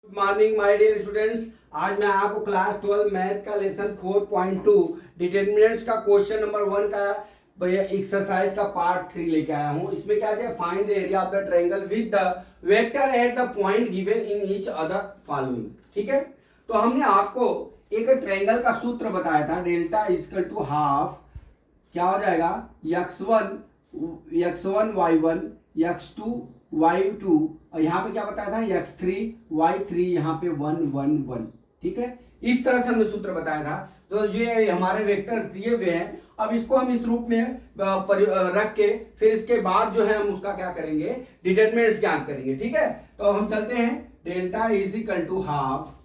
Good morning my dear students. आज मैं आपको क्लास 12 मैथ का लेसन 4.2 डिटरमिनेंट्स का क्वेश्चन नंबर 1 का एक्सरसाइज का पार्ट 3 लेके आया हूं। इसमें क्या दिया, find the area of the triangle with the vector at the point given in each other following. ठीक है, तो हमने आपको एक ट्रायंगल का सूत्र बताया था, डेल्टा इक्वल टू हाफ क्या हो जाएगा, x1 y1 x2 y2 और यहाँ पे क्या बताया था x3 y3, यहाँ पे 1 1 1। ठीक है, इस तरह से हमने सूत्र बताया था। तो जो हमारे वेक्टर्स दिए हुए हैं, अब इसको हम इस रूप में रख के फिर इसके बाद जो है हम उसका क्या करेंगे, डिटरमिनेंट्स ज्ञात करेंगे। ठीक है, तो हम चलते हैं। Delta is equal to half,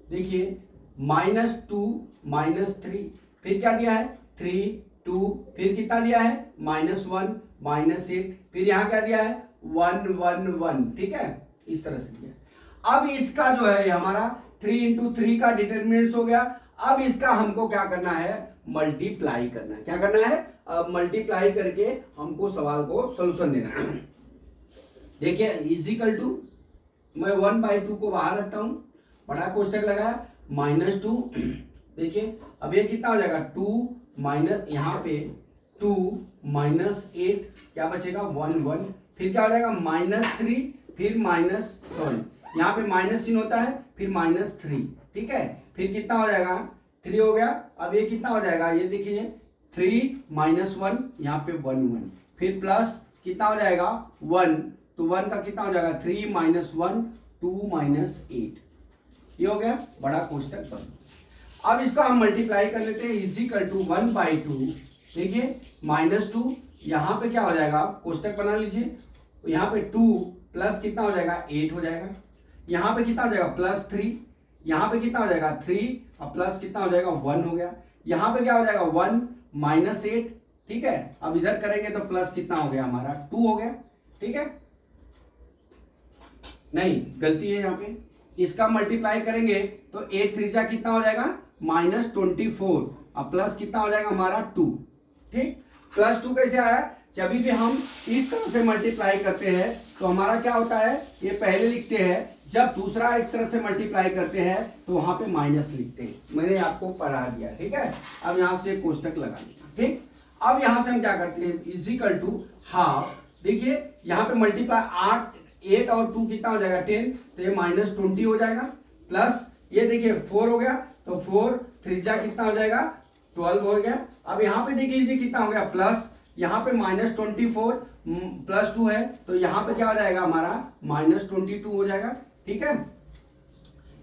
देखिए -2 -3, फिर क्या दिया है 3 2, फिर कितना दिया है -1 -8, फिर यहां क्या दिया है 1 1 1। ठीक है, इस तरह से दिया। अब इसका जो है हमारा 3 इंटू 3 का डिटरमिनेंट्स हो गया। अब इसका हमको क्या करना है, मल्टीप्लाई करना है। क्या करना है, मल्टीप्लाई करके हमको सवाल को सोल्यूशन देना है। देखिए इजिकल टू, मैं 1/2 को बाहर रखता हूं, बड़ा कोष्टक लगाया, -2। देखिए अब ये कितना हो जाएगा 2 माइनस, यहाँ पे 2 -8 क्या बचेगा 1 1, फिर क्या हो जाएगा -3, फिर यहाँ पे माइनस चिन्ह होता है, फिर -3। ठीक है, फिर कितना हो जाएगा 3 हो गया। अब ये कितना हो जाएगा, ये देखिए 3 -1, यहाँ पे 1 1, फिर प्लस कितना हो जाएगा 1, तो 1 का कितना हो जाएगा 3 -1 2 -8, ये हो गया बड़ा कोष्टक बंद। अब इसका हम मल्टीप्लाई कर लेते हैं, इजिकल टू 1/2। देखिए -2, यहाँ पे क्या हो जाएगा, कोष्टक बना लीजिए, यहाँ पे 2 प्लस कितना हो जाएगा 8 हो जाएगा, यहाँ पे कितना हो जाएगा +3, यहाँ पे कितना हो जाएगा 3 और प्लस कितना हो जाएगा 1 हो गया, यहाँ पे क्या हो जाएगा 1 -8। ठीक है, अब इधर करेंगे तो प्लस कितना हो गया हमारा 2 हो गया। ठीक है, नहीं गलती है, यहाँ पे इसका मल्टीप्लाई करेंगे तो 8 3 कितना हो जाएगा -24 और प्लस कितना हो जाएगा हमारा 2। ठीक, +2 कैसे आया, जब भी हम इस तरह से मल्टीप्लाई करते हैं तो हमारा क्या होता है, ये पहले लिखते हैं, जब दूसरा इस तरह से मल्टीप्लाई करते हैं तो वहां पे माइनस लिखते हैं। मैंने आपको पढ़ा दिया। ठीक है, अब यहां से कोष्टक लगा दिया। ठीक, अब यहां से हम क्या करते हैं, इजिकल टू हाफ। देखिए यहाँ पे मल्टीप्लाई 8 और 2 कितना हो जाएगा 10, तो ये -20 हो जाएगा, प्लस ये देखिए 4 हो गया, तो 4 3 कितना हो जाएगा 12 हो गया। अब यहाँ पे देख लीजिए कितना हो गया, प्लस यहाँ पे -24 +2 है, तो यहाँ पे क्या हो जाएगा हमारा -22 हो जाएगा। ठीक है,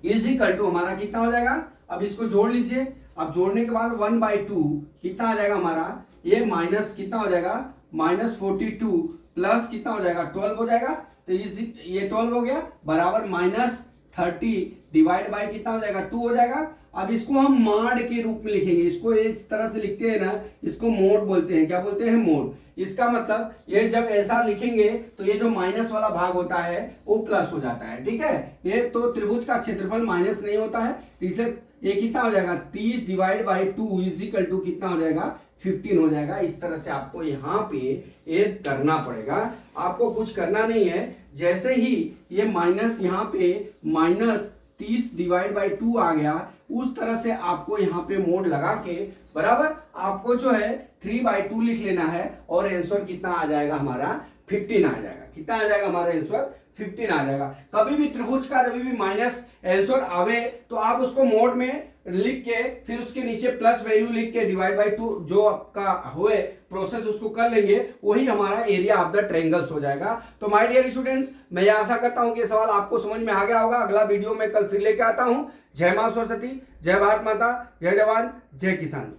इजिकल टू हमारा कितना हो जाएगा, अब इसको जोड़ लीजिए। अब जोड़ने के बाद 1/2 कितना आ जाएगा हमारा, ये माइनस कितना हो जाएगा -42 प्लस कितना हो जाएगा 12 हो जाएगा, तो ये 12 हो गया बराबर -30 डिवाइड बाय कितना हो जाएगा 2 हो जाएगा। अब इसको हम मॉड के रूप में लिखेंगे, इसको इस तरह से लिखते हैं ना, इसको मोड बोलते हैं। क्या बोलते हैं, मोड। इसका मतलब ये जब ऐसा लिखेंगे तो ये जो माइनस वाला भाग होता है वो प्लस हो जाता है। ठीक है, ये तो त्रिभुज का क्षेत्रफल माइनस नहीं होता है, इसलिए ये कितना हो जाएगा 30 डिवाइड बाई 2 इजिकल टू कितना हो जाएगा 15 हो जाएगा। इस तरह से आपको यहाँ पे ये करना पड़ेगा, आपको कुछ करना नहीं है। जैसे ही ये माइनस यहाँ पे -30 डिवाइड बाई 2 आ गया, उस तरह से आपको यहाँ पे मोड लगा के बराबर आपको जो है 3/2 लिख लेना है और आंसर कितना आ जाएगा हमारा 15 आ जाएगा। कितना आ जाएगा हमारा आंसर 15 आ जाएगा। कभी भी त्रिभुज का जब भी माइनस आंसर आवे तो आप उसको मोड में लिख के फिर उसके नीचे प्लस वैल्यू लिख के डिवाइड बाय 2 जो आपका हुए प्रोसेस उसको कर लेंगे, वही हमारा एरिया ऑफ द ट्रायंगल्स हो जाएगा। तो माय डियर स्टूडेंट्स, मैं ये आशा करता हूं कि ये सवाल आपको समझ में आ गया होगा। अगला वीडियो में कल फिर लेके आता हूं। जय मां सरस्वती, जय भारत माता, जय जवान, जय किसान।